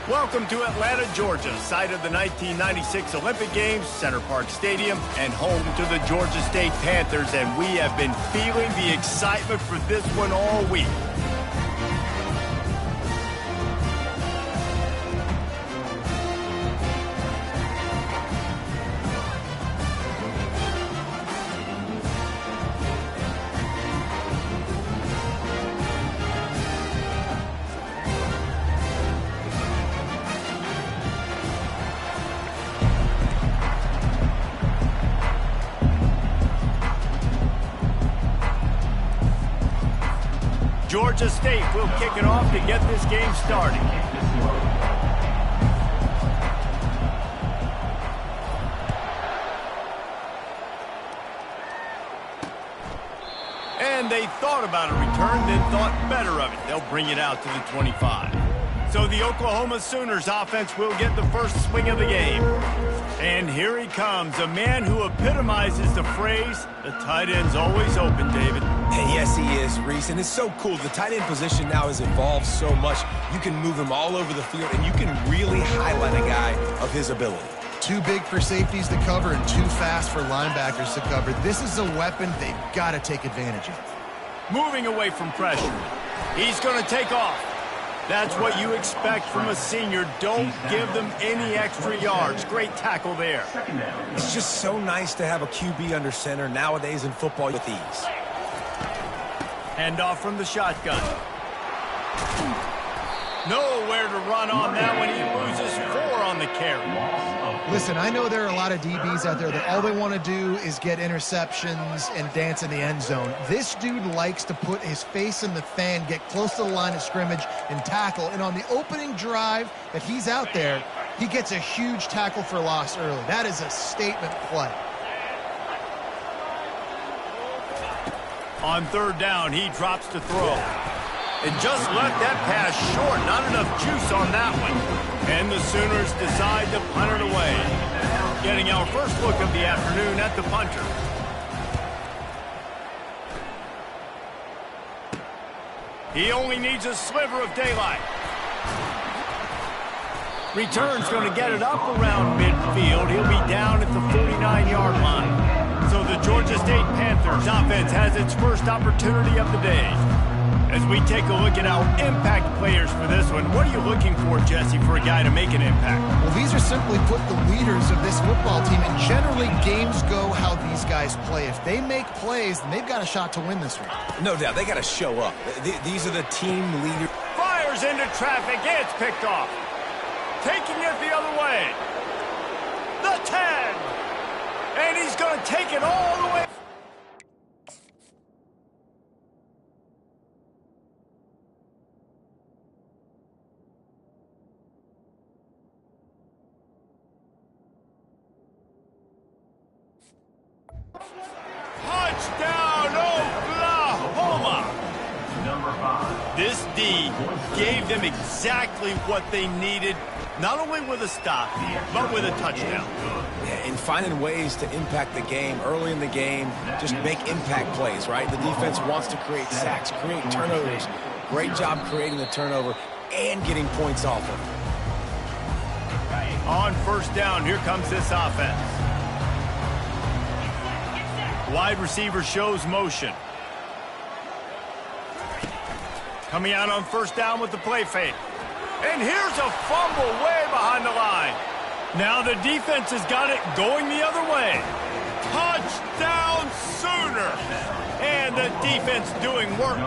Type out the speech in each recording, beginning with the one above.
Welcome to Atlanta, Georgia, site of the 1996 Olympic Games, Center Parc Stadium, and home to the Georgia State Panthers, and we have been feeling the excitement for this one all week. Georgia State will kick it off to get this game started. And they thought about a return, then thought better of it. They'll bring it out to the 25. So the Oklahoma Sooners offense will get the first swing of the game. And here he comes, a man who epitomizes the phrase, the tight end's always open, David. And yes, he is, Reese, and it's so cool. The tight end position now has evolved so much. You can move him all over the field, and you can really highlight a guy of his ability. Too big for safeties to cover and too fast for linebackers to cover. This is a weapon they've got to take advantage of. Moving away from pressure. He's going to take off. That's what you expect from a senior. Don't give them any extra yards. Great tackle there. It's just so nice to have a QB under center nowadays in football with ease. Handoff from the shotgun. Nowhere to run on that one. He loses 4 on the carry. Listen, I know there are a lot of DBs out there that all they want to do is get interceptions and dance in the end zone. This dude likes to put his face in the fan, get close to the line of scrimmage, and tackle. And on the opening drive that he's out there, he gets a huge tackle for loss early. That is a statement play. On third down, he drops to throw. And just left that pass short. Not enough juice on that one. And the Sooners decide to punt it away. Getting our first look of the afternoon at the punter. He only needs a sliver of daylight. Return's going to get it up around midfield. He'll be down at the 49-yard line. So the Georgia State Panthers offense has its first opportunity of the day. As we take a look at our impact players for this one, what are you looking for, Jesse, for a guy to make an impact? Well, these are simply put the leaders of this football team, and generally games go how these guys play. If they make plays, then they've got a shot to win this one. No doubt, they got to show up. These are the team leaders. Fires into traffic, it's picked off. Taking it the other way. The 10. And he's going to take it all the way. Touchdown, Oklahoma! This D gave them exactly what they needed, not only with a stop, but with a touchdown. Yeah, and finding ways to impact the game early in the game, just make impact plays, right? The defense wants to create sacks, create turnovers. Great job creating the turnover and getting points off of it. On first down, here comes this offense. Wide receiver shows motion. Coming out on first down with the play fake. And here's a fumble way behind the line. Now the defense has got it going the other way. Touchdown Sooners! And the defense doing work.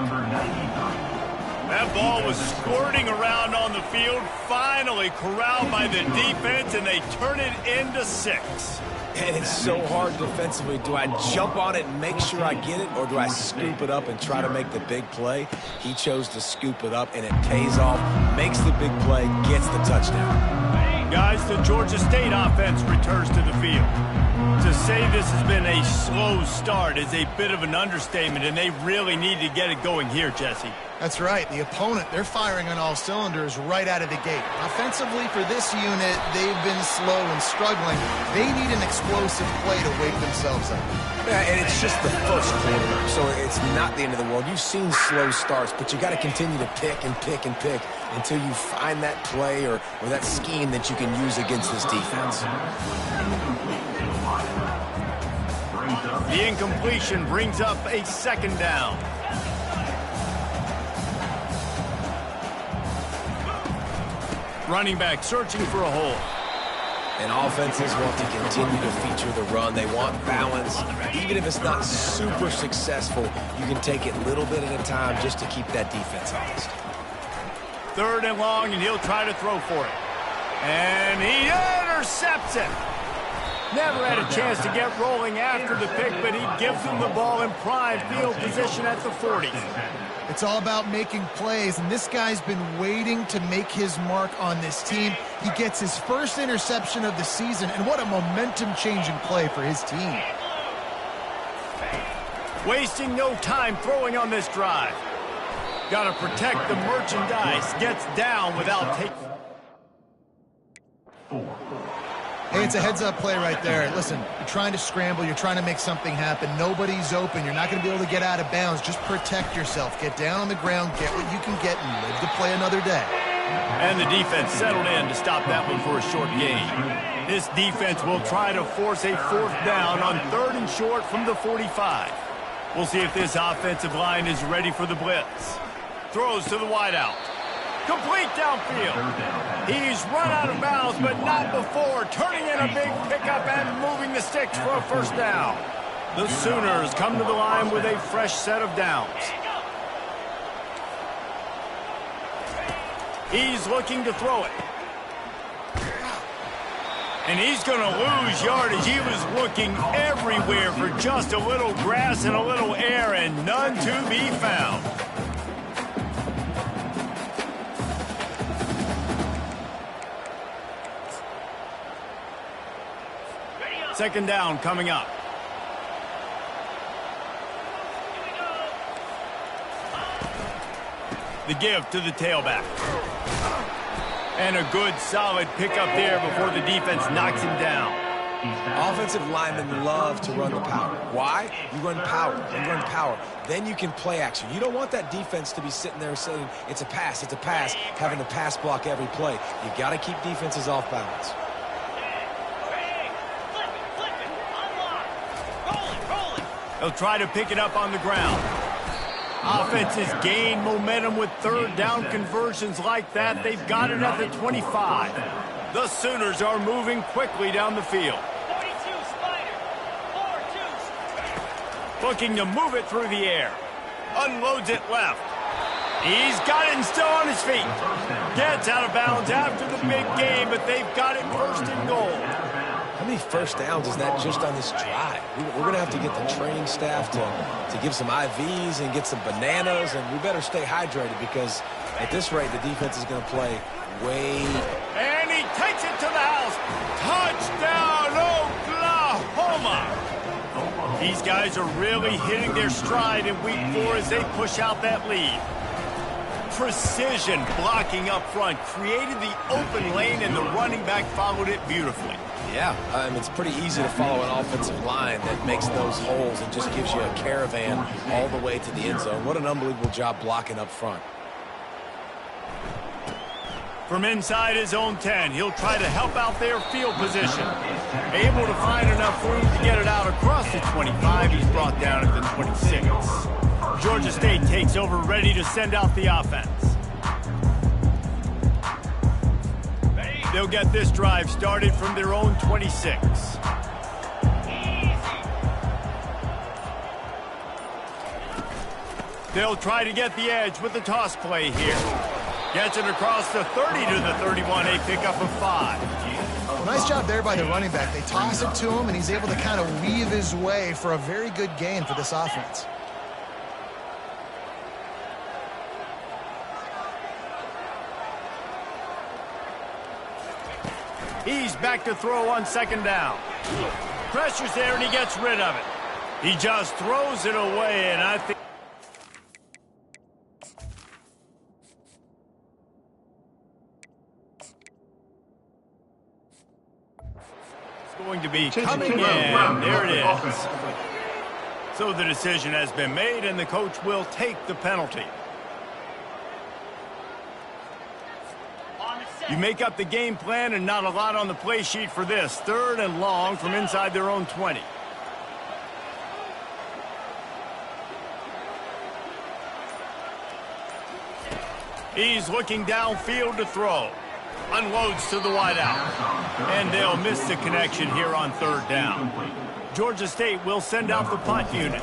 That ball was squirting around on the field, finally corralled by the defense, and they turn it into 6. And it's so hard defensively. Do I jump on it and make sure I get it, or do I scoop it up and try to make the big play? He chose to scoop it up, and it pays off, makes the big play, gets the touchdown. Guys, the Georgia State offense returns to the field. To say this has been a slow start is a bit of an understatement, and they really need to get it going here, Jesse. That's right. The opponent, they're firing on all cylinders right out of the gate. Offensively, for this unit, they've been slow and struggling. They need an explosive play to wake themselves up. Yeah, and it's just the first quarter, so it's not the end of the world. You've seen slow starts, but you got to continue to pick and pick and pick until you find that play or that scheme that you can use against this defense. The incompletion brings up a second down. Running back searching for a hole. And offenses want to continue to feature the run. They want balance. Even if it's not super successful, you can take it little bit at a time just to keep that defense honest. 3rd and long, and he'll try to throw for it. And he intercepts it. Never had a chance to get rolling after the pick, but he gives them the ball in prime field position at the 40. It's all about making plays, and this guy's been waiting to make his mark on this team. He gets his first interception of the season, and what a momentum-changing play for his team. Wasting no time throwing on this drive. Got to protect the merchandise. Gets down without taking... Hey, it's a heads-up play right there. Listen, you're trying to scramble. You're trying to make something happen. Nobody's open. You're not going to be able to get out of bounds. Just protect yourself. Get down on the ground. Get what you can get and live to play another day. And the defense settled in to stop that one for a short gain. This defense will try to force a 4th down on 3rd and short from the 45. We'll see if this offensive line is ready for the blitz. Throws to the wideout. Complete downfield. He's run out of bounds, but not before turning in a big pickup and moving the sticks for a 1st down. The Sooners come to the line with a fresh set of downs. He's looking to throw it. And he's going to lose yardage. He was looking everywhere for just a little grass and a little air, and none to be found. Second down coming up. The give to the tailback. And a good, solid pickup there before the defense knocks him down. Offensive linemen love to run the power. Why? You run power. You run power. Then you can play action. You don't want that defense to be sitting there saying, it's a pass, having to pass block every play. You got to keep defenses off balance. They'll try to pick it up on the ground. Offenses gain momentum with 3rd down conversions like that. They've got it at the 25. The Sooners are moving quickly down the field. 42 Spider. 4-2. Looking to move it through the air. Unloads it left. He's got it and still on his feet. Gets out of bounds after the big game, but they've got it 1st and goal. How many 1st downs is that just on this drive? We're going to have to get the training staff to give some IVs and get some bananas, and we better stay hydrated because at this rate, the defense is going to play way... And he takes it to the house. Touchdown, Oklahoma! These guys are really hitting their stride in week 4 as they push out that lead. Precision blocking up front created the open lane, and the running back followed it beautifully. Yeah, it's pretty easy to follow an offensive line that makes those holes and just gives you a caravan all the way to the end zone. What an unbelievable job blocking up front. From inside his own 10, he'll try to help out their field position. Able to find enough room to get it out across the 25. He's brought down at the 26. Georgia State takes over, ready to send out the offense. They'll get this drive started from their own 26. They'll try to get the edge with the toss play here. Gets it across the 30 to the 31, a pickup of 5. Well, nice job there by the running back. They toss it to him, and he's able to kind of weave his way for a very good gain for this offense. He's back to throw on 2nd down. Pressure's there, and he gets rid of it. He just throws it away, and I think... Going to be coming in. There it is. So the decision has been made, and the coach will take the penalty. You make up the game plan, and not a lot on the play sheet for this. 3rd and long from inside their own 20. He's looking downfield to throw. Unloads to the wideout. And they'll miss the connection here on 3rd down. Georgia State will send out the punt unit.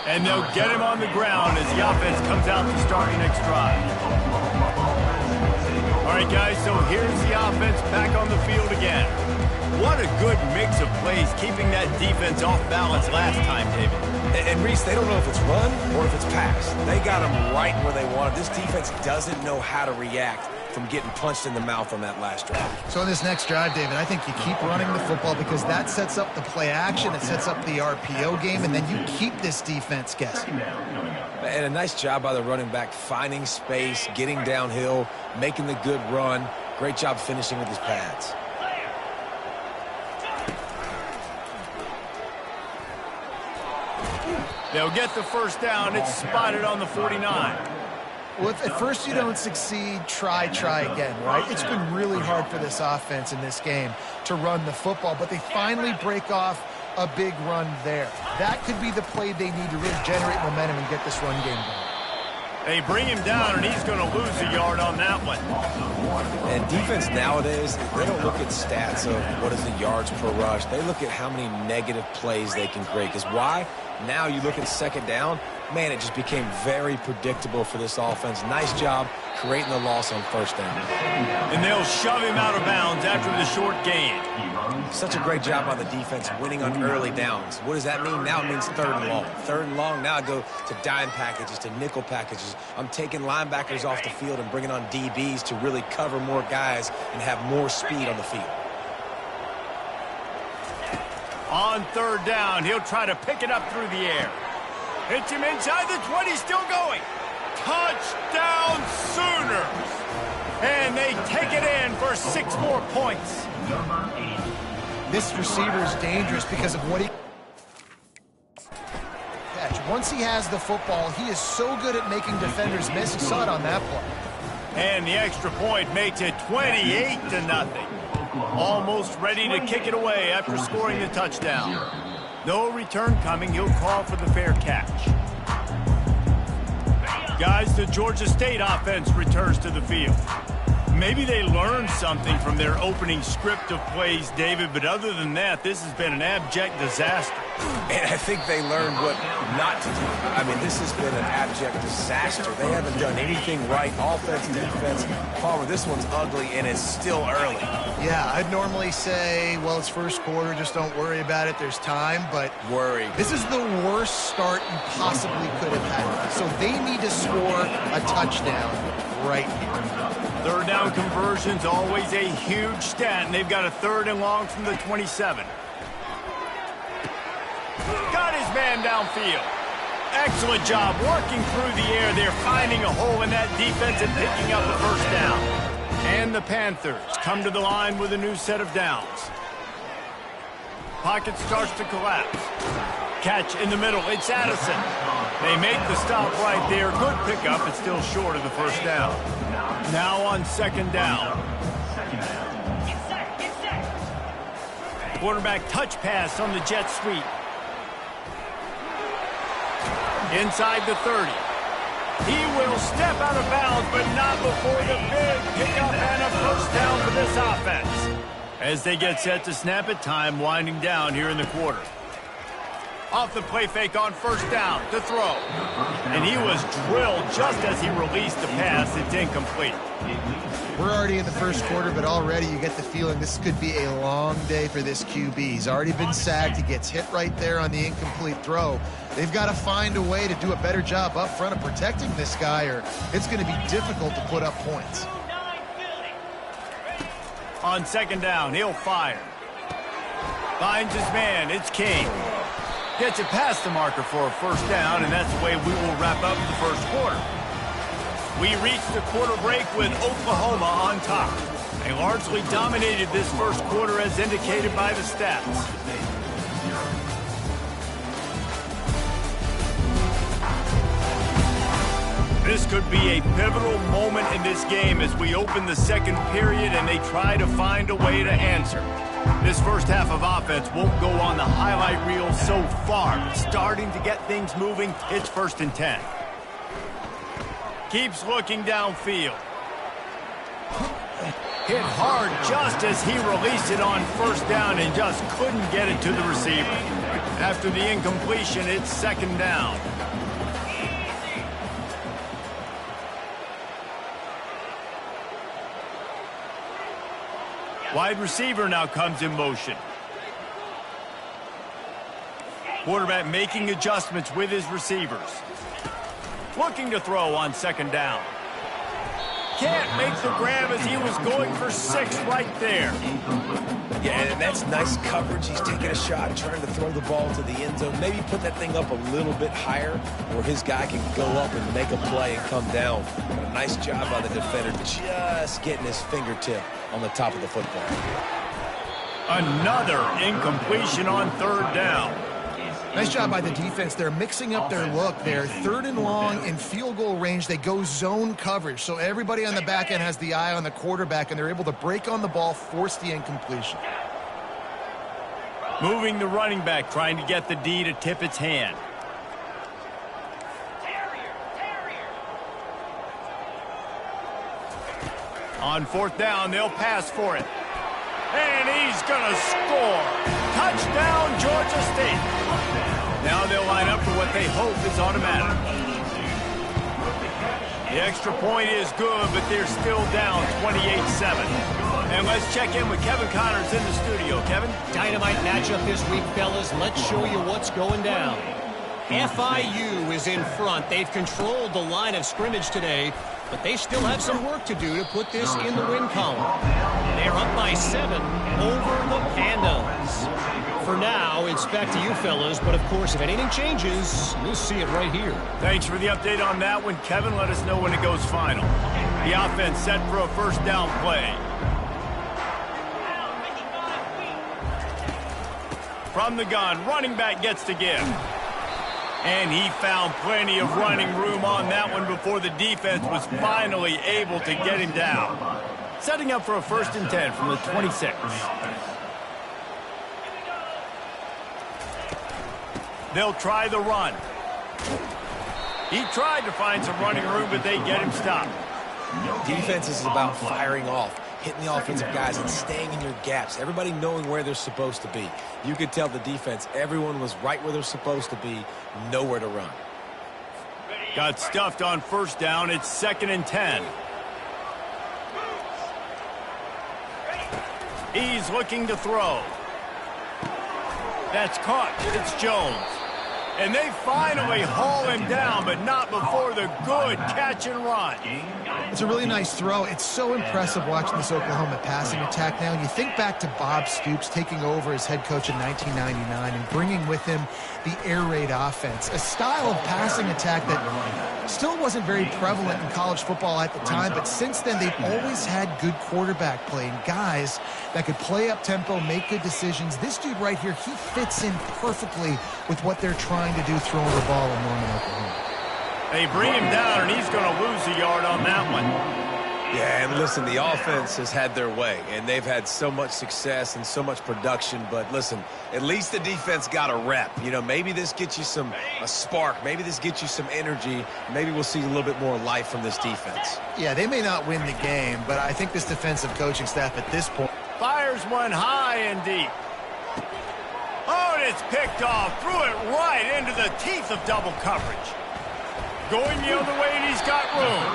And they'll get him on the ground as the offense comes out to start the next drive. All right, guys, so here's the offense back on the field again. What a good mix of plays, keeping that defense off balance last time, David. And Reese, they don't know if it's run or if it's pass. They got them right where they want it. This defense doesn't know how to react from getting punched in the mouth on that last drive. So in this next drive, David, I think you keep running the football because that sets up the play action, it sets up the RPO game, and then you keep this defense guessing. And a nice job by the running back, finding space, getting downhill, making the good run. Great job finishing with his pads. They'll get the 1st down. It's spotted on the 49. Well, if at first you don't succeed, try again, right? It's been really hard for this offense in this game to run the football, but they finally break off a big run there. That could be the play they need to really generate momentum and get this run game going. They bring him down, and he's going to lose a yard on that one. And defense nowadays, they don't look at stats of what is the yards per rush. They look at how many negative plays they can create. Because why? Now you look at 2nd down, man, it just became very predictable for this offense. Nice job creating the loss on 1st down. And they'll shove him out of bounds after the short gain. Such a great job on the defense winning on early downs. What does that mean? Now it means 3rd and long. 3rd and long, now I go to dime packages, to nickel packages. I'm taking linebackers off the field and bringing on DBs to really cover more guys and have more speed on the field. On 3rd down, he'll try to pick it up through the air. Hits him inside the 20, still going. Touchdown Sooners! And they take it in for 6 more points. This receiver is dangerous because of what he catch. Once he has the football, he is so good at making defenders miss. You saw it on that play. And the extra point makes it 28-0. Almost ready to kick it away after scoring the touchdown. No return coming. He'll call for the fair catch. Guys, the Georgia State offense returns to the field. Maybe they learned something from their opening script of plays, David, but other than that, this has been an abject disaster. And I think they learned what not to do. I mean, this has been an abject disaster. They haven't done anything right, offense, defense. Palmer, this one's ugly, and it's still early. Yeah, I'd normally say, well, it's 1st quarter, just don't worry about it, there's time, but worry. This is the worst start you possibly could have had. So they need to score a touchdown right here. 3rd down conversion's always a huge stat, and they've got a 3rd and long from the 27. Got his man downfield. Excellent job working through the air. They're finding a hole in that defense and picking up the 1st down. And the Panthers come to the line with a new set of downs. Pocket starts to collapse. Catch in the middle. It's Addison. They make the stop right there. Good pickup. It's still short of the 1st down. Now on 2nd down. Quarterback touch pass on the jet sweep. Inside the 30. He will step out of bounds, but not before the big pickup and a 1st down for this offense. As they get set to snap it, time winding down here in the quarter. Off the play fake on 1st down to throw. And he was drilled just as he released the pass. It's incomplete. We're already in the 1st quarter, but already you get the feeling this could be a long day for this QB. He's already been sacked. He gets hit right there on the incomplete throw. They've got to find a way to do a better job up front of protecting this guy, or it's going to be difficult to put up points. On 2nd down, he'll fire. Finds his man. It's King. Gets it past the marker for a 1st down, and that's the way we will wrap up the 1st quarter. We reached the quarter break with Oklahoma on top. They largely dominated this first quarter as indicated by the stats. This could be a pivotal moment in this game as we open the second period and they try to find a way to answer. This first half of offense won't go on the highlight reel so far, but starting to get things moving. It's 1st and 10. Keeps looking downfield. Hit hard just as he released it on 1st down and just couldn't get it to the receiver. After the incompletion, it's 2nd down. Wide receiver now comes in motion. Quarterback making adjustments with his receivers. Looking to throw on 2nd down. Can't make the grab as he was going for 6 right there. Yeah, and that's nice coverage. He's taking a shot, trying to throw the ball to the end zone. Maybe put that thing up a little bit higher where his guy can go up and make a play and come down. But a nice job by the defender just getting his fingertip on the top of the football. Another incompletion on 3rd down. Nice job by the defense. They're mixing up their look. They're 3rd and long in field goal range. They go zone coverage. So everybody on the back end has the eye on the quarterback, and they're able to break on the ball, force the incompletion. Moving the running back, trying to get the D to tip its hand. On 4th down, they'll pass for it. And he's going to score. Touchdown, Georgia State. Now they'll line up for what they hope is automatic. The extra point is good, but they're still down 28-7. And let's check in with Kevin Connors in the studio. Kevin? Dynamite matchup this week, fellas. Let's show you what's going down. FIU is in front. They've controlled the line of scrimmage today, but they still have some work to do to put this in the win column. They're up by 7 over the Pandas. For now, it's back to you, fellas, but of course, if anything changes, you'll see it right here. Thanks for the update on that one, Kevin. Let us know when it goes final. The offense set for a 1st down play. From the gun, running back gets to give. And he found plenty of running room on that one before the defense was finally able to get him down. Setting up for a 1st and 10 from the 26. They'll try the run. He tried to find some running room, but they get him stopped. Defense is about firing off, hitting the offensive guys and staying in your gaps. Everybody knowing where they're supposed to be. You could tell the defense, everyone was right where they're supposed to be, nowhere to run. Got stuffed on 1st down. It's 2nd and 10. He's looking to throw. That's caught. It's Jones. And they finally haul him down, but not before the good catch and run. It's a really nice throw. It's so impressive watching this Oklahoma passing attack now. You think back to Bob Stoops taking over as head coach in 1999 and bringing with him the air raid offense, a style of passing attack that still wasn't very prevalent in college football at the time, but since then they've always had good quarterback play and guys that could play up tempo, make good decisions. This dude right here, he fits in perfectly with what they're trying to do throwing the ball in Norman, Oklahoma. They bring him down, and he's going to lose a yard on that one. Yeah, and listen, the offense has had their way, and they've had so much success and so much production. But listen, at least the defense got a rep. You know, maybe this gets you a spark. Maybe this gets you some energy. Maybe we'll see a little bit more life from this defense. Yeah, they may not win the game, but I think this defensive coaching staff at this point Fires one high and deep. Oh, and it's picked off. Threw it right into the teeth of double coverage. Going the other way, and he's got room.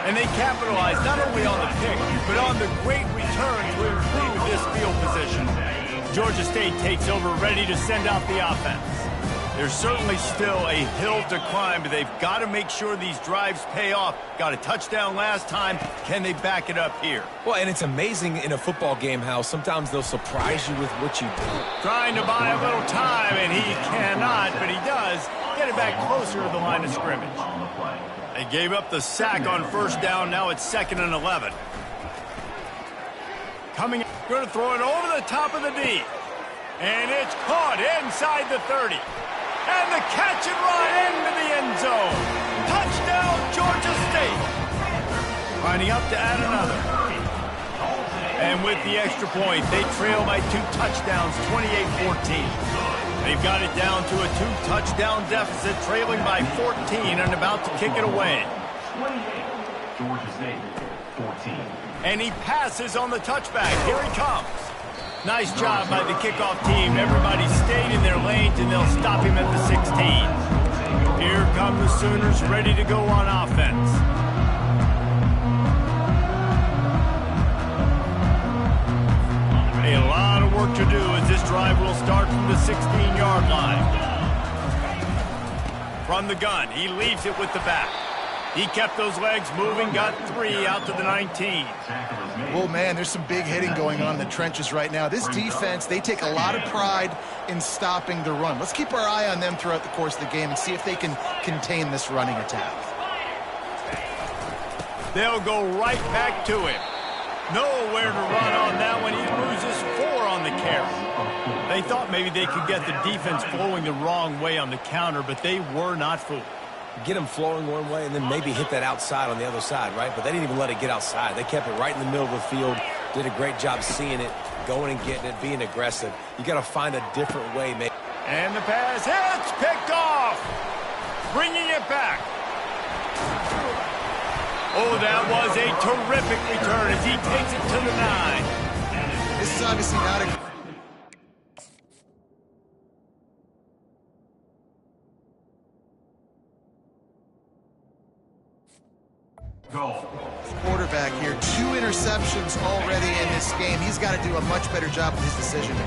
And they capitalize not only on the pick, but on the great return to improve this field position. Georgia State takes over, ready to send out the offense. There's certainly still a hill to climb, but they've got to make sure these drives pay off. Got a touchdown last time. Can they back it up here? Well, and it's amazing in a football game how sometimes they'll surprise you with what you do. Trying to buy a little time, and he cannot, but he does get it back closer to the line of scrimmage. They gave up the sack on first down. Now it's 2nd and 11. Going to throw it over the top of the D. And it's caught inside the 30. And the catch and run into the end zone. Touchdown, Georgia State. Lining up to add another. And with the extra point, they trail by 2 touchdowns, 28-14. They've got it down to a 2-touchdown deficit, trailing by 14 and about to kick it away. 28, Georgia State, 14. And he passes on the touchback. Here he comes. Nice job by the kickoff team. Everybody stayed in their lanes, and they'll stop him at the 16. Here come the Sooners, ready to go on offense. A lot of work to do as this drive will start from the 16-yard line. From the gun, he leaves it with the back. He kept those legs moving, got 3 out to the 19. Well, man, there's some big hitting going on in the trenches right now. This defense, they take a lot of pride in stopping the run. Let's keep our eye on them throughout the course of the game and see if they can contain this running attack. They'll go right back to him. Nowhere to run on that one. He loses 4 on the carry. They thought maybe they could get the defense flowing the wrong way on the counter, but they were not fooled. Get them flowing one way and then maybe hit that outside on the other side, right? But they didn't even let it get outside. They kept it right in the middle of the field, did a great job seeing it, going and getting it, being aggressive. You got to find a different way, man. And the pass hits, picked off, bringing it back. Oh, that was a terrific return as he takes it to the 9. This is obviously not a quarterback here. 2 interceptions already in this game. He's got to do a much better job with his decision.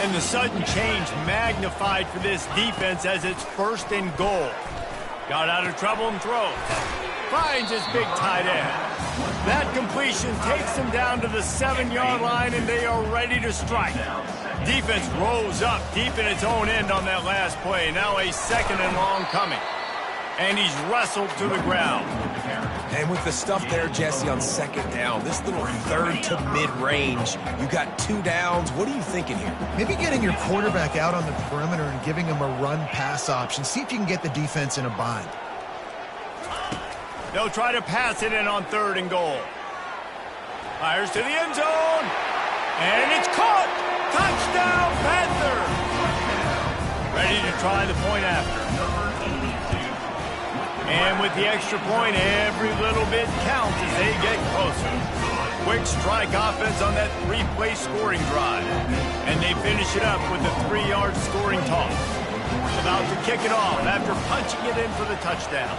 And the sudden change magnified for this defense as it's 1st and goal. Got out of trouble and throws. Finds his big tight end. That completion takes him down to the 7-yard line, and they are ready to strike. Defense rolls up deep in its own end on that last play. Now a 2nd and long coming. And he's wrestled to the ground. And with the stuff there, Jesse, on 2nd down, this little 3rd to mid-range, you got 2 downs. What are you thinking here? Maybe getting your quarterback out on the perimeter and giving him a run-pass option. See if you can get the defense in a bind. They'll try to pass it in on 3rd and goal. Fires to the end zone. And it's caught. Touchdown, Panther. Ready to try the point after. And with the extra point, every little bit counts as they get closer. Quick strike offense on that 3-play scoring drive. And they finish it up with a 3-yard scoring toss. About to kick it off after punching it in for the touchdown.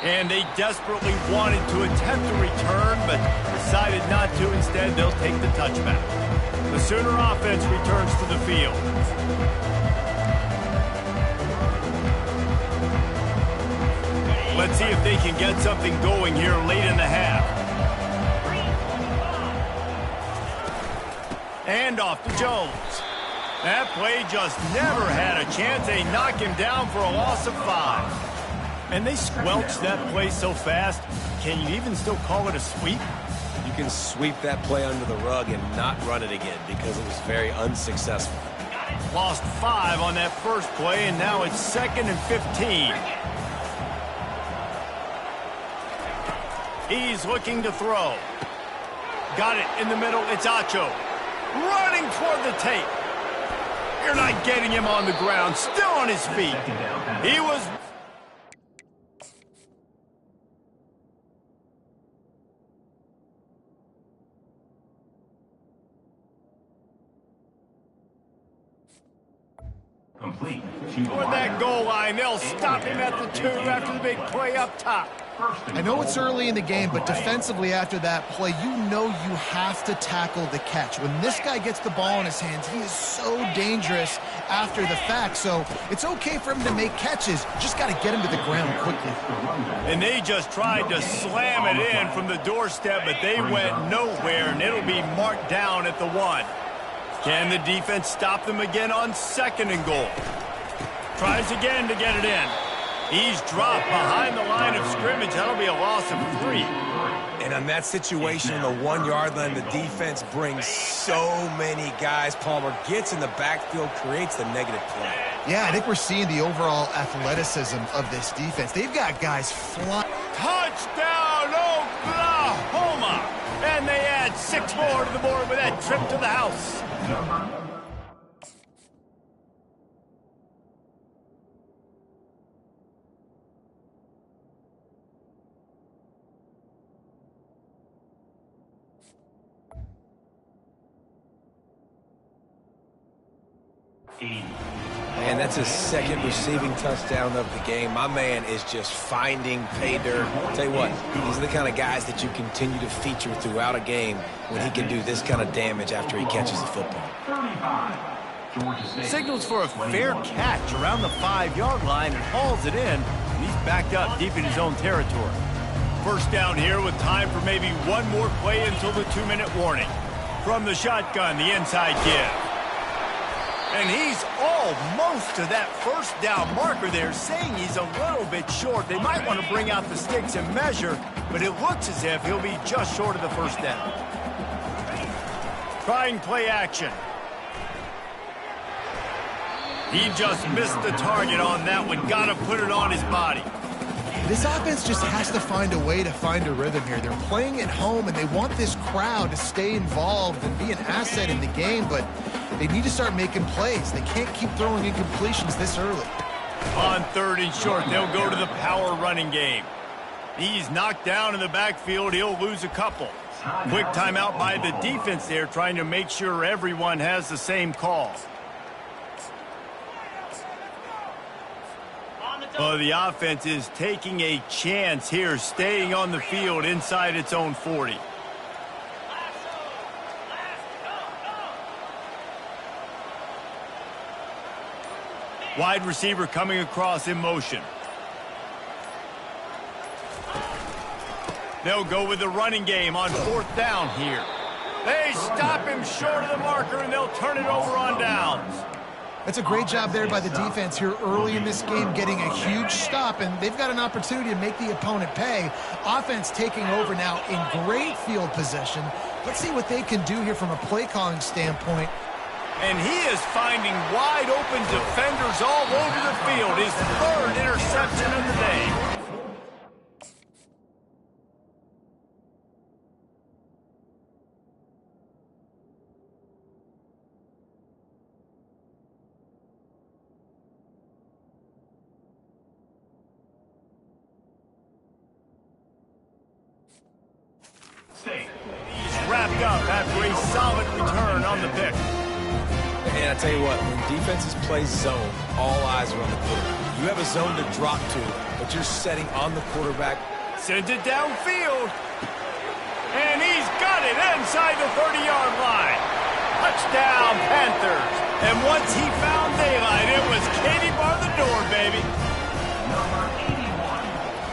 And they desperately wanted to attempt a return, but decided not to. Instead, they'll take the touchback. The Sooner offense returns to the field. Let's see if they can get something going here late in the half. And off to Jones. That play just never had a chance. They knock him down for a loss of 5. And they squelched that play so fast, can you even still call it a sweep? You can sweep that play under the rug and not run it again because it was very unsuccessful. Lost 5 on that first play, and now it's 2nd and 15. He's looking to throw. Got it in the middle. It's Acho. Running toward the tape. You're not getting him on the ground. Still on his feet. He was... Complete. Toward that goal line, they'll stop him at the 2 after the big play up top. I know it's early in the game, but defensively after that play, you know you have to tackle the catch. When this guy gets the ball in his hands, he is so dangerous after the fact. So it's okay for him to make catches. Just got to get him to the ground quickly. And they just tried to slam it in from the doorstep, but they went nowhere, and it'll be marked down at the 1. Can the defense stop them again on 2nd and goal? Tries again to get it in. He's dropped behind the line of scrimmage. That'll be a loss of 3. And on that situation, on the 1-yard line, the defense brings so many guys. Palmer gets in the backfield, creates the negative play. Yeah, I think we're seeing the overall athleticism of this defense. They've got guys flying. Touchdown, Oklahoma! And they add 6 more to the board with that trip to the house. And that's his 2nd receiving touchdown of the game. My man is just finding pay dirt. I'll tell you what, these are the kind of guys that you continue to feature throughout a game when he can do this kind of damage after he catches the football. Signals for a fair catch around the 5-yard line and hauls it in. And he's backed up deep in his own territory. First down here with time for maybe one more play until the 2-minute warning. From the shotgun, the inside give. And he's almost to that first down marker there, saying he's a little bit short. They might want to bring out the sticks and measure, but it looks as if he'll be just short of the first down. Trying play action. He just missed the target on that one. Got to put it on his body. This offense just has to find a way to find a rhythm here. They're playing at home, and they want this crowd to stay involved and be an asset in the game, but they need to start making plays. They can't keep throwing incompletions this early. On 3rd and short, they'll go to the power running game. He's knocked down in the backfield. He'll lose a couple. Quick timeout by the defense there, trying to make sure everyone has the same call. The offense is taking a chance here, staying on the field inside its own 40. Wide receiver coming across in motion. They'll go with the running game on 4th down here. They stop him short of the marker, and they'll turn it over on downs. That's a great job there by the defense here early in this game, getting a huge stop, and they've got an opportunity to make the opponent pay. Offense taking over now in great field position. Let's see what they can do here from a play calling standpoint. And he is finding wide open defenders all over the field. His 3rd interception of the day. He's wrapped up after a solid return on the pick. And I tell you what, when defenses play zone, all eyes are on the quarterback. You have a zone to drop to, but you're setting on the quarterback. Sends it downfield. And he's got it inside the 30-yard line. Touchdown, Panthers. And once he found daylight, it was Katie bar the door, baby.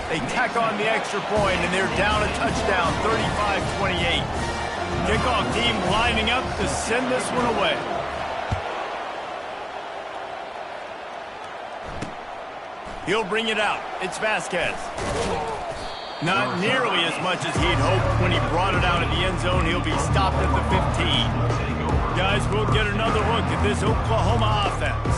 They tack on the extra point, and they're down a touchdown, 35-28. Kickoff team lining up to send this one away. He'll bring it out. It's Vasquez. Not nearly as much as he'd hoped when he brought it out of the end zone. He'll be stopped at the 15. Guys, we'll get another look at this Oklahoma offense.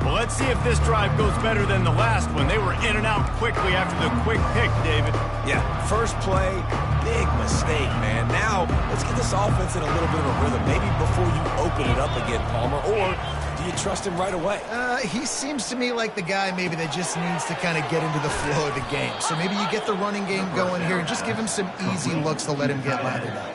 Well, let's see if this drive goes better than the last one. They were in and out quickly after the quick pick, David. Yeah, first play, big mistake, man. Now, let's get this offense in a little bit of a rhythm. Maybe before you open it up again, Palmer, or do you trust him right away? He seems to me like the guy maybe that just needs to kind of get into the flow of the game. So maybe you get the running game going here and just give him some easy looks to let him get lathered up.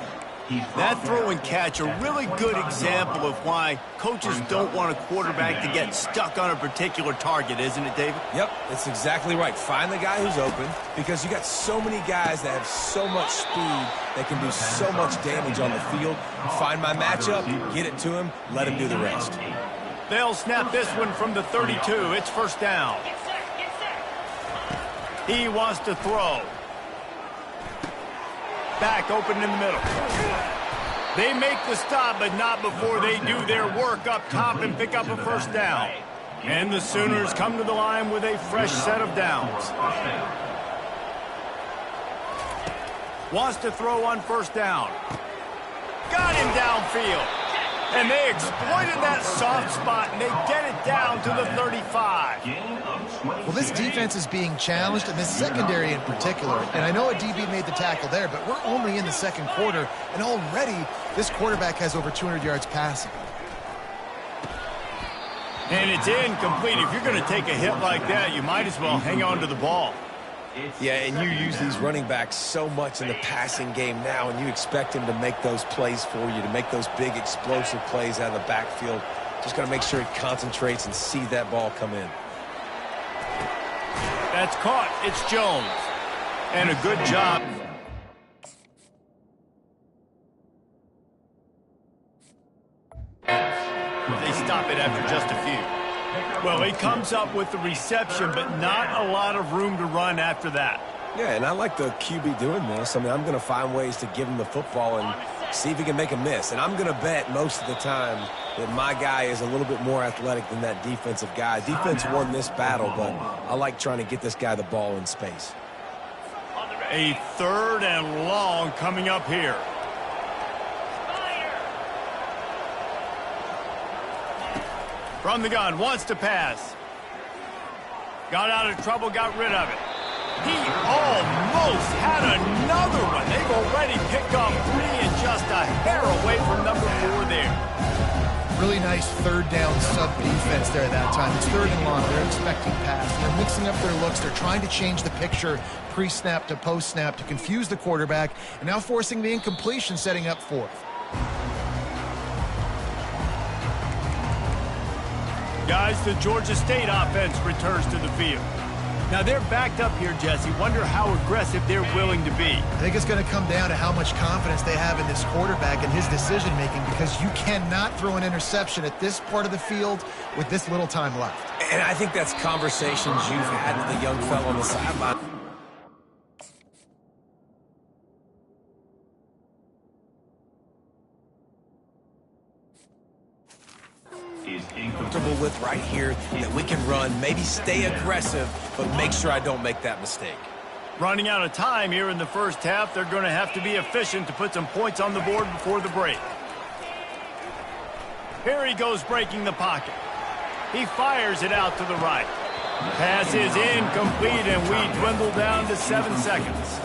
That throw and catch, a really good example of why coaches don't want a quarterback to get stuck on a particular target, isn't it, David? Yep, that's exactly right. Find the guy who's open, because you got so many guys that have so much speed that can do so much damage on the field. Find my matchup, get it to him, let him do the rest. They'll snap this one from the 32. It's first down. He wants to throw. Back open in the middle. They make the stop, but not before they do their work up top and pick up a first down. And the Sooners come to the line with a fresh set of downs. Wants to throw on first down. Got him downfield. And they exploited that soft spot, and they get it down to the 35. Well, this defense is being challenged, and this secondary in particular. And I know a DB made the tackle there, but we're only in the second quarter, and already this quarterback has over 200 yards passing. And it's incomplete. If you're going to take a hit like that, you might as well hang on to the ball. Yeah, and you use these running backs so much in the passing game now, and you expect him to make those plays for you, to make those big explosive plays out of the backfield. Just got to make sure he concentrates and see that ball come in. That's caught. It's Jones. And a good job. They stop it after just a few. Well, he comes up with the reception, but not a lot of room to run after that. Yeah, and I like the QB doing this. I mean, I'm going to find ways to give him the football and see if he can make a miss. And I'm going to bet most of the time that my guy is a little bit more athletic than that defensive guy. Defense won this battle, but I like trying to get this guy the ball in space. A 3rd and long coming up here. From the gun, wants to pass. Got out of trouble, got rid of it. He almost had another one. They've already picked off 3 and just a hair away from number 4 there. Really nice 3rd down sub-defense there that time. It's 3rd and long. They're expecting pass. They're mixing up their looks. They're trying to change the picture pre-snap to post-snap to confuse the quarterback, and now forcing the incompletion, setting up 4th. Guys, the Georgia State offense returns to the field. Now they're backed up here, Jesse. Wonder how aggressive they're willing to be. I think it's going to come down to how much confidence they have in this quarterback and his decision-making, because you cannot throw an interception at this part of the field with this little time left. And I think that's conversations you've had with the young fellow on the sideline. Comfortable with right here that we can run, maybe stay aggressive, but make sure I don't make that mistake. Running out of time here in the first half, they're going to have to be efficient to put some points on the board before the break. Here he goes breaking the pocket. He fires it out to the right. Pass is incomplete, and we dwindle down to 7 seconds.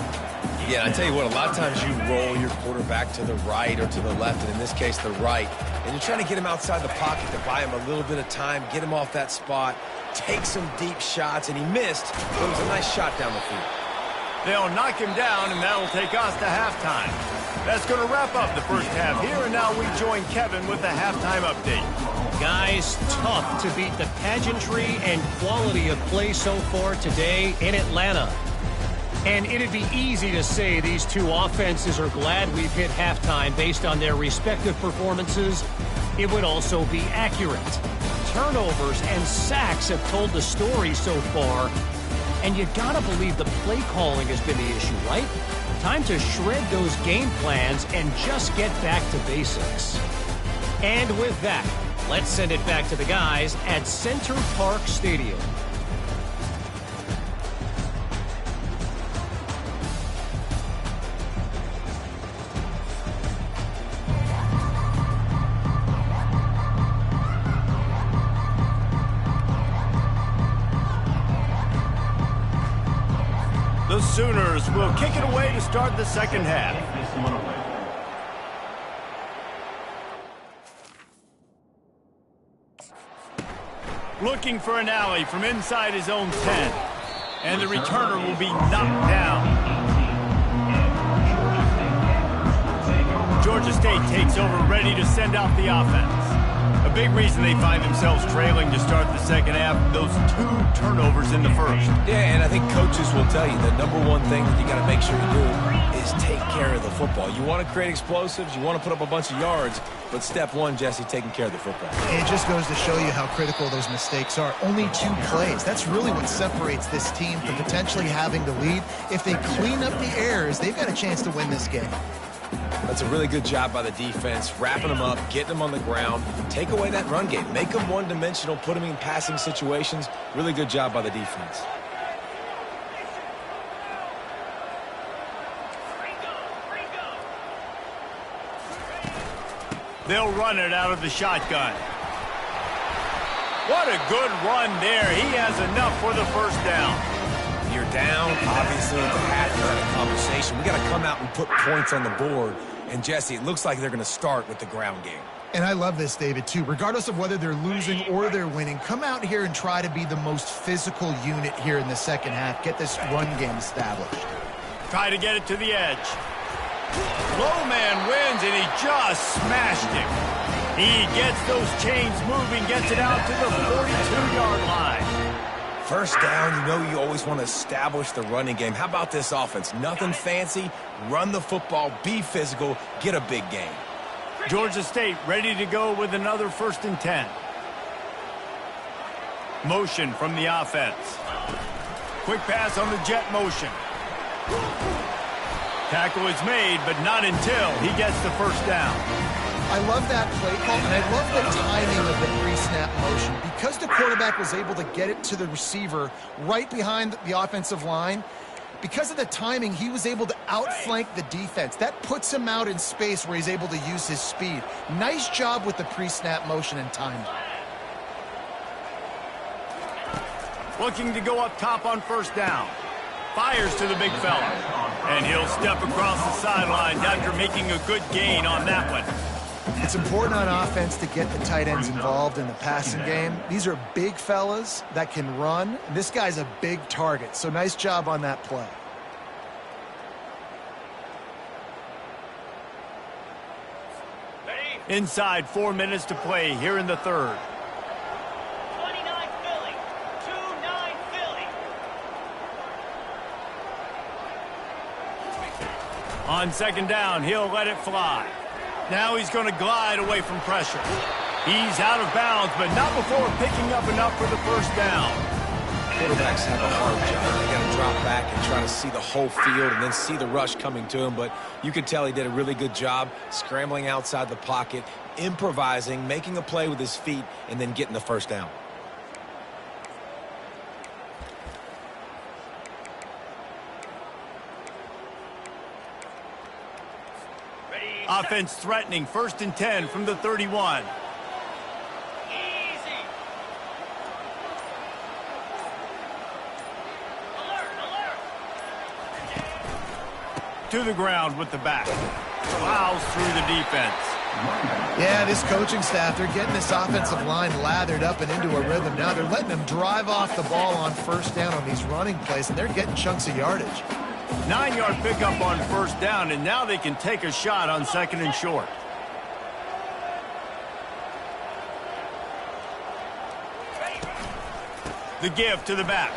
Yeah, I tell you what, a lot of times you roll your quarterback to the right or to the left, and in this case, the right. And you're trying to get him outside the pocket to buy him a little bit of time, get him off that spot, take some deep shots, and he missed, but it was a nice shot down the field. They'll knock him down, and that'll take us to halftime. That's going to wrap up the first half here, and now we join Kevin with the halftime update. Guys, tough to beat the pageantry and quality of play so far today in Atlanta. And it'd be easy to say these two offenses are glad we've hit halftime based on their respective performances. It would also be accurate. Turnovers and sacks have told the story so far. And you gotta believe the play calling has been the issue, right? Time to shred those game plans and just get back to basics. And with that, let's send it back to the guys at Center Park Stadium. The Sooners will kick it away to start the second half. Looking for an alley from inside his own 10. And the returner will be knocked down. Georgia State takes over, ready to send out the offense. A big reason they find themselves trailing to start the second half, those 2 turnovers in the first. Yeah, and I think coaches will tell you the number one thing that you got to make sure you do is take care of the football. You want to create explosives, you want to put up a bunch of yards, but step one, Jesse, taking care of the football. It just goes to show you how critical those mistakes are. Only 2 plays. That's really what separates this team from potentially having the lead. If they clean up the errors, they've got a chance to win this game. That's a really good job by the defense, wrapping them up, getting them on the ground, take away that run game, make them one-dimensional, put them in passing situations. Really good job by the defense. They'll run it out of the shotgun. What a good run there. He has enough for the first down. You're down, obviously, with the hat, you're in a conversation. We got to come out and put points on the board. And, Jesse, it looks like they're going to start with the ground game. And I love this, David, too. Regardless of whether they're losing or they're winning, come out here and try to be the most physical unit here in the second half. Get this run game established. Try to get it to the edge. Low man wins, and he just smashed him. He gets those chains moving, gets it out to the 42-yard line. First down, you know you always want to establish the running game. How about this offense? Nothing fancy. Run the football, be physical, get a big gain. Georgia State ready to go with another 1st and 10. Motion from the offense. Quick pass on the jet motion. Tackle is made, but not until he gets the first down. I love that play call, and I love the timing of the pre-snap motion. Because the quarterback was able to get it to the receiver right behind the offensive line, because of the timing, he was able to outflank the defense. That puts him out in space where he's able to use his speed. Nice job with the pre-snap motion and timing. Looking to go up top on first down. Fires to the big fella. And he'll step across the sidelines after making a good gain on that one. It's important on offense to get the tight ends involved in the passing game. These are big fellas that can run. And this guy's a big target, so nice job on that play. Inside 4 minutes to play here in the third. 29 Philly. 2-9 Philly. On second down, he'll let it fly. Now he's going to glide away from pressure. He's out of bounds, but not before picking up enough for the first down. Quarterbacks have a hard job. They got to drop back and try to see the whole field and then see the rush coming to him. But you could tell he did a really good job scrambling outside the pocket, improvising, making a play with his feet, and then getting the first down. Offense threatening, 1st and 10 from the 31. Easy. Alert, alert. To the ground with the back. Plows through the defense. Yeah, this coaching staff, they're getting this offensive line lathered up and into a rhythm. Now they're letting them drive off the ball on first down on these running plays, and they're getting chunks of yardage. 9-yard pickup on first down, and now they can take a shot on 2nd and short. The give to the back.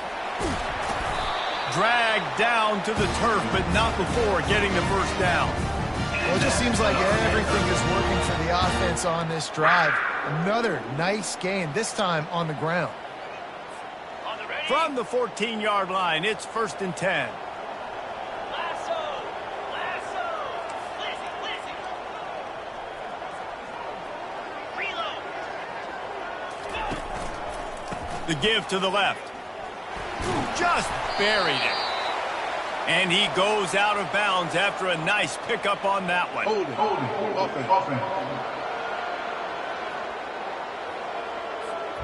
Dragged down to the turf, but not before getting the first down. Well, it just seems like everything is working for the offense on this drive. Another nice gain, this time on the ground. From the 14-yard line, it's 1st and 10. The give to the left. Just buried it. And he goes out of bounds after a nice pickup on that one. Hold it. Offense.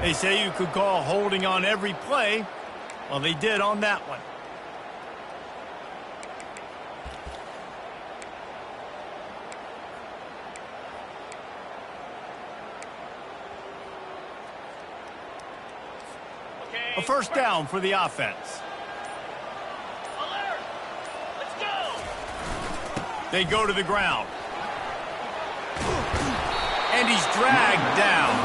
They say you could call holding on every play. Well, they did on that one. A first down for the offense. Alert. Let's go. They go to the ground. And he's dragged down.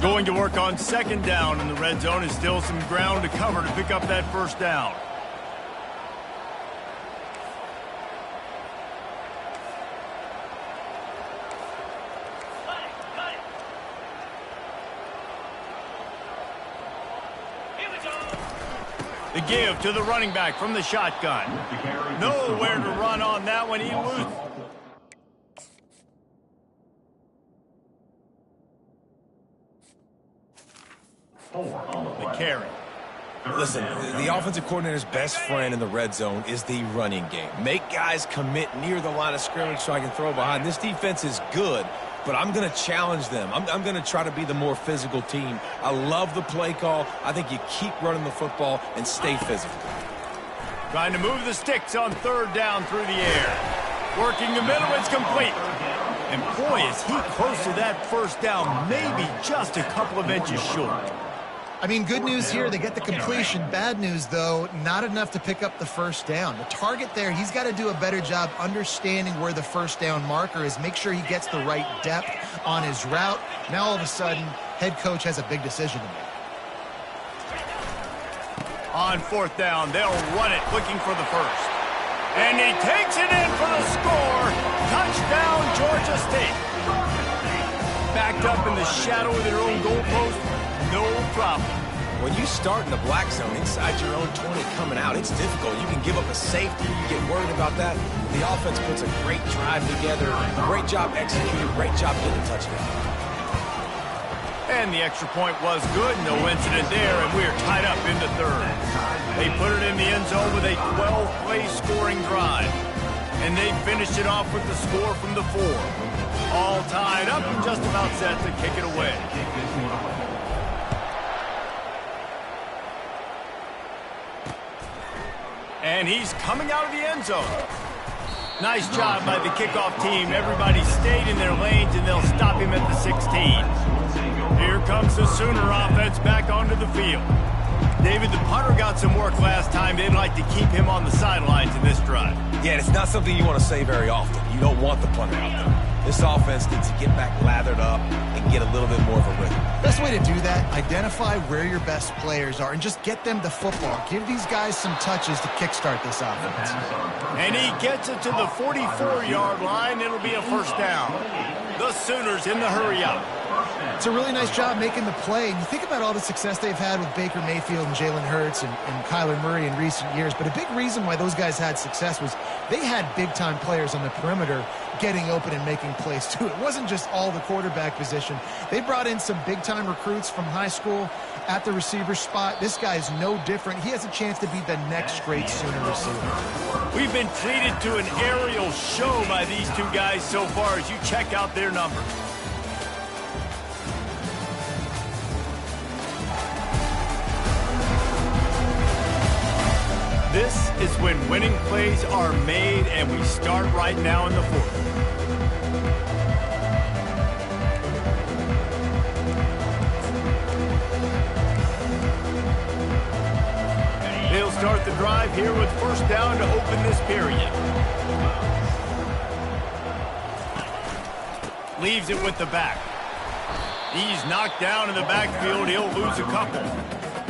Going to work on 2nd down in the red zone, is still some ground to cover to pick up that first down. The give to the running back from the shotgun. Nowhere to run on that one. He loses. The carry. Listen, the offensive coordinator's best friend in the red zone is the running game. Make guys commit near the line of scrimmage so I can throw behind. This defense is good, but I'm going to challenge them. I'm going to try to be the more physical team. I love the play call. I think you keep running the football and stay physical. Trying to move the sticks on third down through the air. Working the middle, it's complete. And boy, is he close to that first down, maybe just a couple of inches short. I mean, good news here, they get the completion. Bad news, though, not enough to pick up the first down. The target there, he's got to do a better job understanding where the first down marker is, make sure he gets the right depth on his route. Now, all of a sudden, head coach has a big decision to make. On fourth down, they'll run it, looking for the first. And he takes it in for the score. Touchdown, Georgia State. Backed up in the shadow of their own goalpost. No problem. When you start in the black zone inside your own 20 coming out, it's difficult. You can give up a safety. You get worried about that. The offense puts a great drive together. Great job executing. Great job getting a touchdown. And the extra point was good. No incident there, and we're tied up in the third. They put it in the end zone with a 12-play scoring drive. And they finished it off with the score from the 4. All tied up and just about set to kick it away. And he's coming out of the end zone. Nice job by the kickoff team. Everybody stayed in their lanes, and they'll stop him at the 16. Here comes the Sooner offense back onto the field. David, the punter got some work last time. They'd like to keep him on the sidelines in this drive. Yeah, it's not something you want to say very often. You don't want the punter out there. This offense needs to get back lathered up and get a little bit more of a rhythm. Best way to do that, identify where your best players are and just get them the football. Give these guys some touches to kickstart this offense. And he gets it to the 44-yard line. It'll be a first down. The Sooners in the hurry-up. It's a really nice job making the play. And you think about all the success they've had with Baker Mayfield and Jalen Hurts and Kyler Murray in recent years. But a big reason why those guys had success was they had big-time players on the perimeter getting open and making plays, too. It wasn't just all the quarterback position. They brought in some big-time recruits from high school at the receiver spot. This guy is no different. He has a chance to be the next great Sooner receiver. We've been treated to an aerial show by these two guys so far as you check out their numbers. This is when winning plays are made, and we start right now in the fourth. They'll start the drive here with first down to open this period. Leaves it with the back. He's knocked down in the backfield. He'll lose a couple.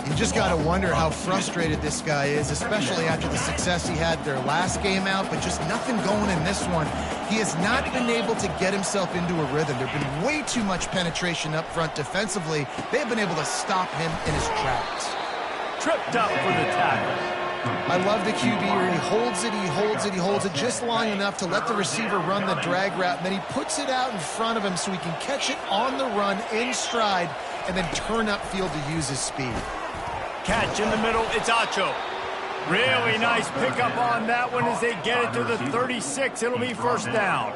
You just got to wonder how frustrated this guy is, especially after the success he had their last game out, but just nothing going in this one. He has not been able to get himself into a rhythm. There's been way too much penetration up front defensively. They've been able to stop him in his tracks. Tripped up for the tackle. I love the QB where he holds it, he holds it, he holds it just long enough to let the receiver run the drag route, and then he puts it out in front of him so he can catch it on the run in stride and then turn upfield to use his speed. Catch in the middle, it's Acho. Really nice pickup on that one as they get it to the 36. It'll be first down.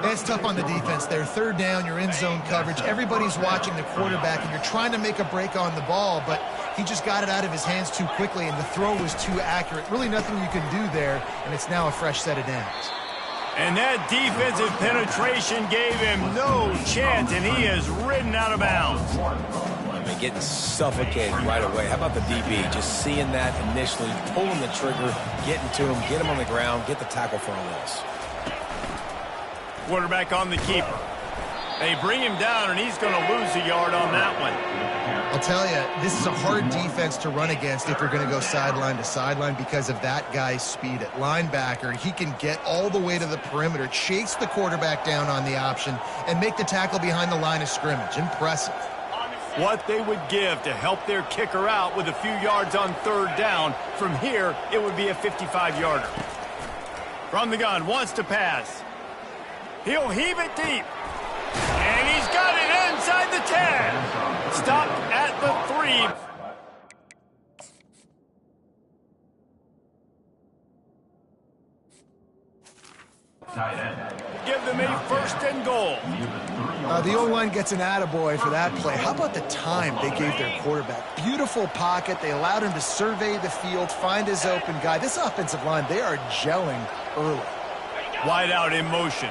That's tough on the defense there. Third down, you're in zone coverage. Everybody's watching the quarterback, and you're trying to make a break on the ball, but he just got it out of his hands too quickly, and the throw was too accurate. Really nothing you can do there, and it's now a fresh set of downs. And that defensive penetration gave him no chance, and he is ridden out of bounds. Getting suffocated right away. How about the DB? Just seeing that initially, pulling the trigger, getting to him, get him on the ground, get the tackle for a loss. Quarterback on the keeper. They bring him down, and he's going to lose a yard on that one. I'll tell you, this is a hard defense to run against if you're going to go sideline to sideline because of that guy's speed at linebacker. He can get all the way to the perimeter, chase the quarterback down on the option, and make the tackle behind the line of scrimmage. Impressive. What they would give to help their kicker out with a few yards on third down. From here, it would be a 55-yarder. From the gun, wants to pass. He'll heave it deep. And he's got it inside the 10. Stopped at the 3. Give them a first and goal. The O-line gets an attaboy for that play. How about the time they gave their quarterback? Beautiful pocket. They allowed him to survey the field, find his open guy. This offensive line, they are gelling early. Wide out in motion.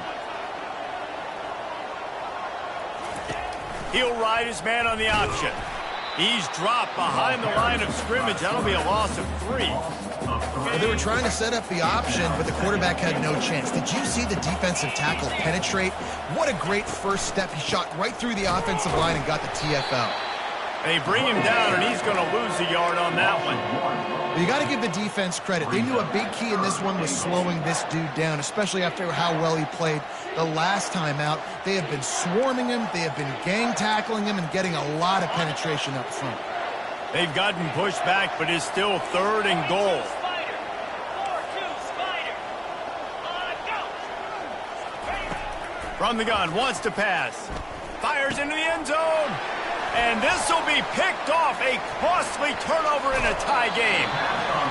He'll ride his man on the option. He's dropped behind the line of scrimmage. That'll be a loss of 3. They were trying to set up the option, but the quarterback had no chance. Did you see the defensive tackle penetrate? What a great first step. He shot right through the offensive line and got the TFL. They bring him down, and he's going to lose a yard on that one. You got to give the defense credit. They knew a big key in this one was slowing this dude down, especially after how well he played the last time out. They have been swarming him. They have been gang tackling him and getting a lot of penetration up front. They've gotten pushed back, but it's still third and goal. Spider. 4-2 Spider. Go. From the gun, wants to pass. Fires into the end zone. And this will be picked off. A costly turnover in a tie game.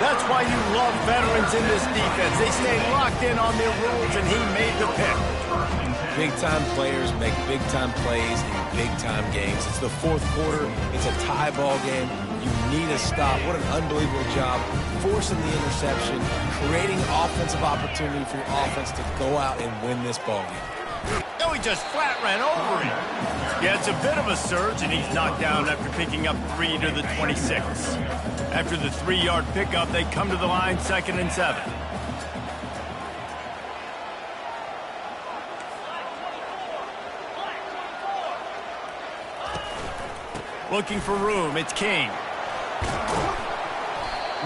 That's why you love veterans in this defense. They stay locked in on their rules, and he made the pick. Big-time players make big-time plays in big-time games. It's the fourth quarter. It's a tie ball game. You need a stop. What an unbelievable job forcing the interception, creating offensive opportunity for your offense to go out and win this ball game. No, he just flat ran over him. Yeah, it's a bit of a surge, and he's knocked down after picking up 3 to the 26. After the 3-yard pickup, they come to the line 2nd and 7. Looking for room, it's King.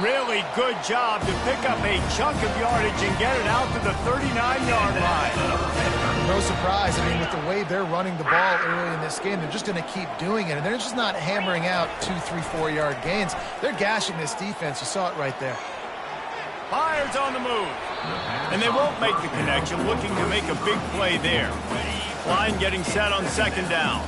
Really good job to pick up a chunk of yardage and get it out to the 39-yard line. No surprise. I mean, with the way they're running the ball early in this game, they're just going to keep doing it. And they're just not hammering out 2, 3, 4-yard gains. They're gashing this defense. You saw it right there. Fires on the move. And they won't make the connection, looking to make a big play there. Line getting set on 2nd down.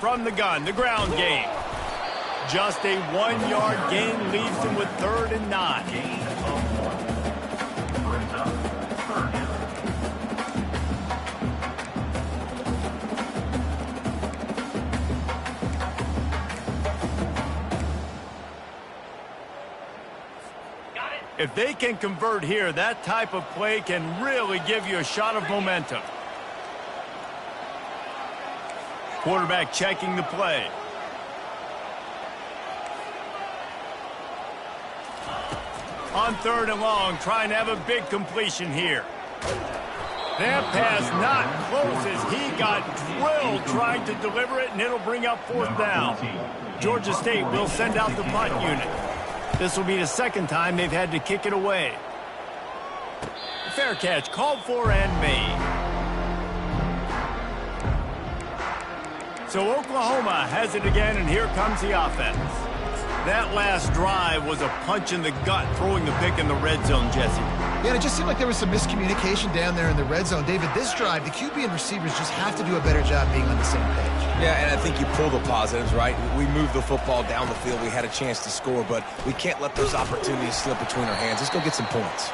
From the gun, the ground game. Just a 1-yard gain leaves them with 3rd and 9. If they can convert here, that type of play can really give you a shot of momentum. Quarterback checking the play. On 3rd and long, trying to have a big completion here. That pass not close as he got drilled trying to deliver it, and it'll bring up 4th down. Georgia State will send out the punt unit. This will be the 2nd time they've had to kick it away. Fair catch called for and made. So Oklahoma has it again, and here comes the offense. That last drive was a punch in the gut, throwing the pick in the red zone, Jesse. Yeah, and it just seemed like there was some miscommunication down there in the red zone. David, this drive, the QB and receivers just have to do a better job being on the same page. Yeah, and I think you pull the positives, right? We moved the football down the field. We had a chance to score, but we can't let those opportunities slip between our hands. Let's go get some points.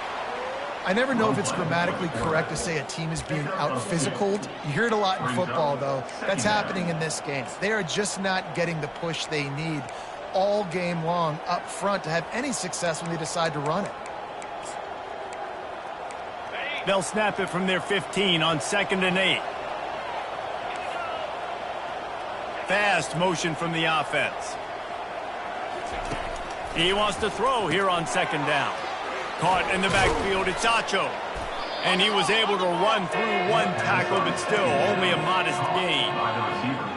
I never know if it's grammatically correct to say a team is being out-physicaled. You hear it a lot in football, though. That's happening in this game. They are just not getting the push they need all game long up front to have any success when they decide to run it. They'll snap it from their 15 on 2nd and 8. Fast motion from the offense. He wants to throw here on 2nd down. Caught in the backfield, it's Acho. And he was able to run through one tackle, but still only a modest gain.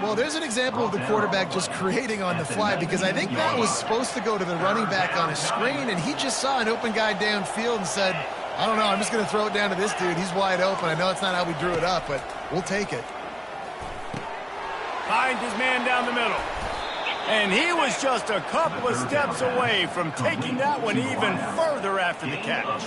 Well, there's an example of the quarterback just creating on the fly, because I think that was supposed to go to the running back on a screen, and he just saw an open guy downfield and said, I don't know, I'm just going to throw it down to this dude. He's wide open. I know it's not how we drew it up, but we'll take it. Finds his man down the middle. And he was just a couple of steps away from taking that one even further after the catch.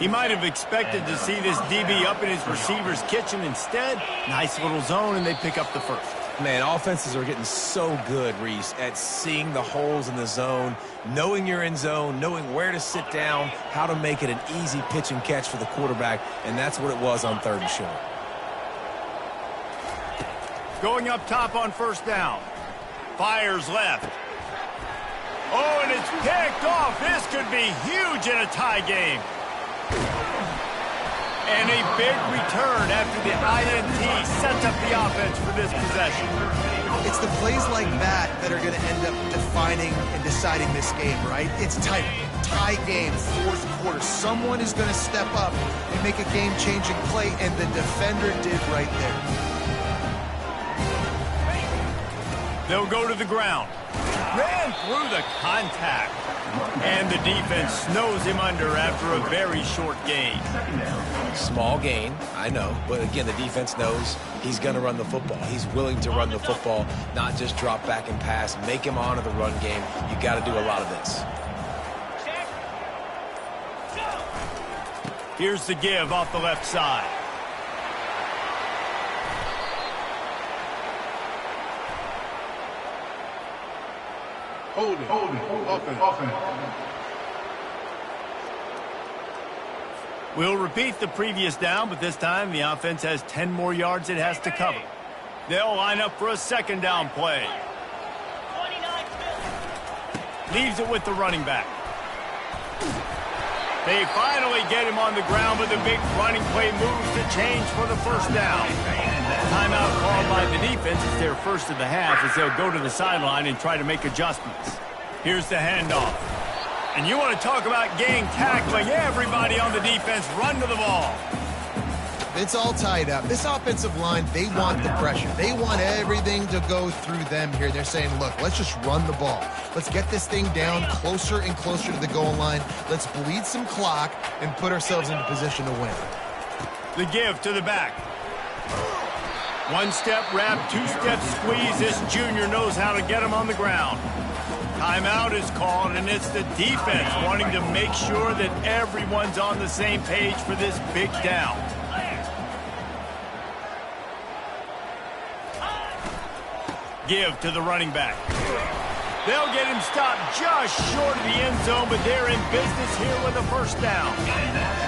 He might have expected to see this DB up in his receiver's kitchen. Instead, nice little zone, and they pick up the first. Man, offenses are getting so good, Reese, at seeing the holes in the zone, knowing you're in zone, knowing where to sit down, how to make it an easy pitch and catch for the quarterback, and that's what it was on 3rd and short. Going up top on first down. Fires left. Oh, and it's picked off. This could be huge in a tie game. And a big return after the INT sets up the offense for this possession. It's the plays like that that are going to end up defining and deciding this game, right? It's tight. Tie game, 4th quarter. Someone is going to step up and make a game-changing play, and the defender did right there. They'll go to the ground. Ran through the contact. And the defense snows him under after a very short gain. Small gain, I know. But again, the defense knows he's going to run the football. He's willing to run the football, not just drop back and pass. Make him honor the run game. You got to do a lot of this. Here's the give off the left side. Holding. Offense. We'll repeat the previous down, but this time the offense has 10 more yards it has to cover. They'll line up for a 2nd down play. 29 Leaves it with the running back. They finally get him on the ground, but the big running play moves the change for the 1st down. Timeout called by the defense. It's their first of the half as they'll go to the sideline and try to make adjustments. Here's the handoff. And you want to talk about gang tackling. Everybody on the defense run to the ball. It's all tied up. This offensive line, they want the pressure. They want everything to go through them here. They're saying, look, let's just run the ball. Let's get this thing down closer and closer to the goal line. Let's bleed some clock and put ourselves into position to win. The give to the back. 1-step wrap, 2-step squeeze. This junior knows how to get him on the ground. Timeout is called, and it's the defense wanting to make sure that everyone's on the same page for this big down. Give to the running back. They'll get him stopped just short of the end zone, but they're in business here with a 1st down.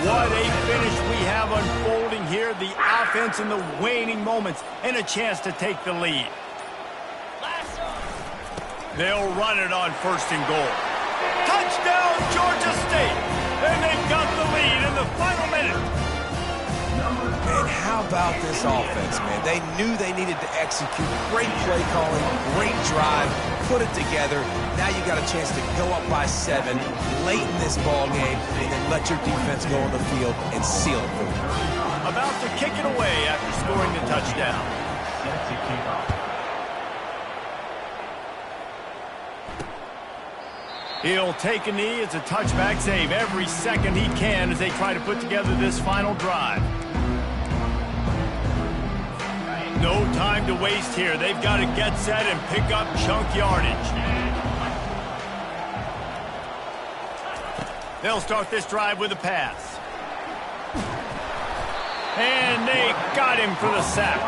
What a finish we have unfolding here. The offense in the waning moments and a chance to take the lead. They'll run it on 1st and goal. Touchdown, Georgia State! And they've got the lead in the final minute. Man, how about this offense, man? They knew they needed to execute. Great play calling, great drive, put it together. Now you got a chance to go up by 7 late in this ball game and then let your defense go on the field and seal it for them. About to kick it away after scoring the touchdown. He'll take a knee. It's a touchback. Save every second he can as they try to put together this final drive. No time to waste here. They've got to get set and pick up chunk yardage. They'll start this drive with a pass. And they got him for the sack.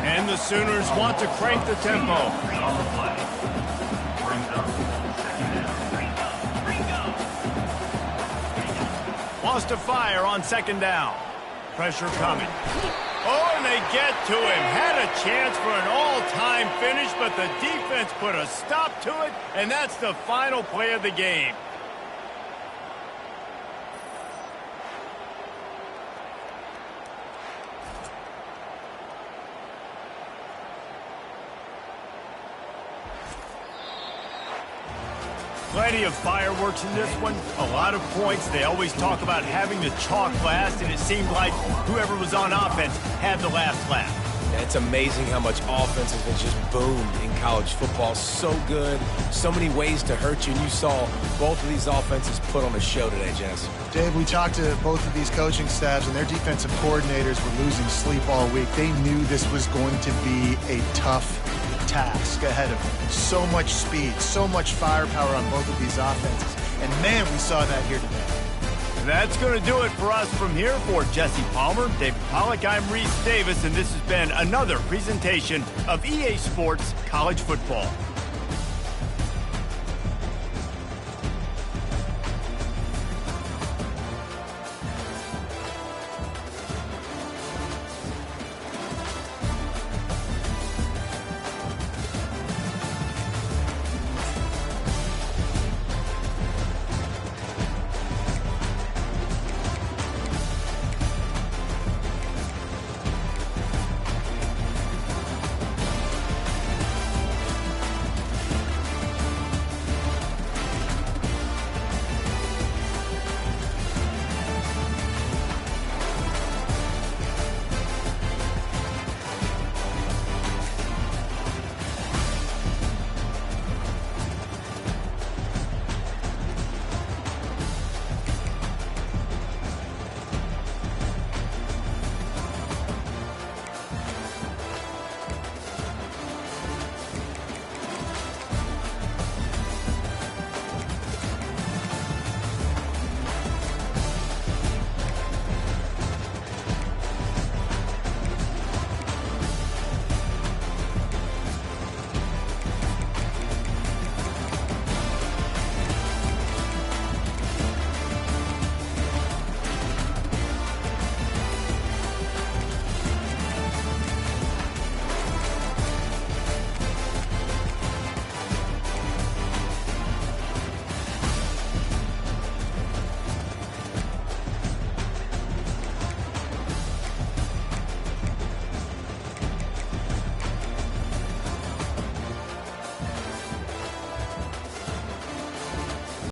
And the Sooners want to crank the tempo. Wants to fire on 2nd down. Pressure coming. Oh, and they get to him. Had a chance for an all-time finish, but the defense put a stop to it, and that's the final play of the game. Plenty of fireworks in this one, a lot of points. They always talk about having the chalk last, and it seemed like whoever was on offense had the last laugh. And it's amazing how much offense has been just boomed in college football. So good, so many ways to hurt you, and you saw both of these offenses put on a show today, Jess. Dave, we talked to both of these coaching staffs, and their defensive coordinators were losing sleep all week. They knew this was going to be a tough task ahead of them. So much speed, so much firepower on both of these offenses. And man, we saw that here today. That's going to do it for us from here. For Jesse Palmer, David Pollack, I'm Reese Davis, and this has been another presentation of EA Sports College Football.